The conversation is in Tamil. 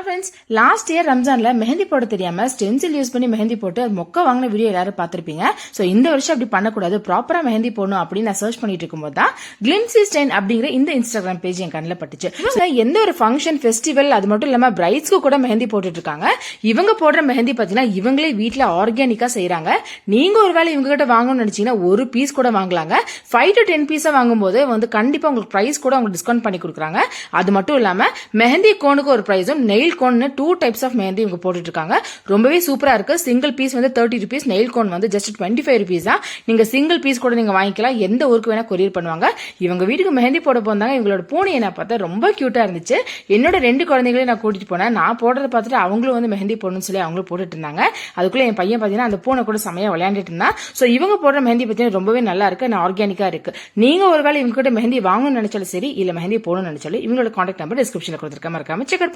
ஃப்ரெண்ட்ஸ், லாஸ்ட் இயர் ரம்ஜான்ல மெஹந்தி போட தெரியாம ஸ்டென்சில் யூஸ் பண்ணி மெஹந்தி போட்டு அது மொக்க வாங்கின வீடியோ எல்லாரும் பார்த்திருப்பீங்க. சோ இந்த வருஷம் அப்படி பண்ணக்கூடாது, ப்ராப்பரா மெஹந்தி போடணும் அப்படின்னு நான் சர்ச் பண்ணிட்டு இருக்கும்போது தான் கிளிம்ஸி ஸ்டைன் அப்படிங்கிற இந்த இன்ஸ்டாகிராம் பேஜ் என் கண்ணில் பட்டுச்சு. எந்த ஒரு ஃபங்க்ஷன் ஃபெஸ்டிவல் அது மட்டும் இல்லாம பிரைட்ஸ்க்கு கூட மெஹந்தி போட்டுட்டு இருக்காங்க. இவங்க போடுற மெஹந்தி பாத்தீங்கன்னா இவங்களே வீட்டுல ஆர்கானிக்கா செய்யறாங்க. நீங்க ஒருவேளை இவங்க கிட்ட வாங்கணும்னு நினைச்சீங்கன்னா ஒரு பீஸ் கூட வாங்கலாங்க. 5 to 10 பீஸா வாங்கும்போது கண்டிப்பா உங்களுக்கு பிரைஸ் கூட உங்களுக்கு டிஸ்கவுண்ட் பண்ணி கொடுக்குறாங்க. அது மட்டும் இல்லாம மெஹந்தி கோனுக்கு ஒரு பிரைஸும் nail cone 2 types of mehndi இவங்க போட்டுட்டு இருக்காங்க. ரொம்பவே சூப்பரா இருக்கு. Single piece 30 rupees, nail cone just 25 rupees தான். நீங்க சிங்கிள் பீஸ் கூட நீங்க வாங்கிக்கலாம். எந்த ஊருக்கு வேணா கொரியர் பண்ணுவாங்க. இவங்க வீட்டுக்கு மெஹந்தி போட போந்தாங்க. இவங்களோட பூனை என்ன பார்த்தா ரொம்ப கியூட்டா இருந்துச்சு. என்னோட 2 குழந்தைகளையும் நான் கூட்டிட்டு போனேன். நான் போடுறத பார்த்துட்டு அவங்களும் மெஹந்தி போடணும்னு சொல்லி அவங்களும் போட்டுட்டு இருந்தாங்க. அதுக்குள்ள என் பையன் பாத்தீங்கன்னா அந்த பூனை கூட செமையா விளையாண்டுட்டு இருந்தான். சோ இவங்க போடுற மெஹந்தி பார்த்தீங்கன்னா ரொம்பவே நல்லா இருக்கு, ஆர்கானிக்கா இருக்கு. நீங்க ஒருவேளை இவங்க கிட்ட மெஹந்தி வாங்கணும்னு நினைச்சாலும் சரி, இல்ல மெஹந்தி போடணும்னு நினைச்சாலும் இவங்களோட கான்டாக்ட் நம்பர் டிஸ்கிரிப்ஷன்ல கொடுத்துருக்கேன், மறக்காம செக் அவுட்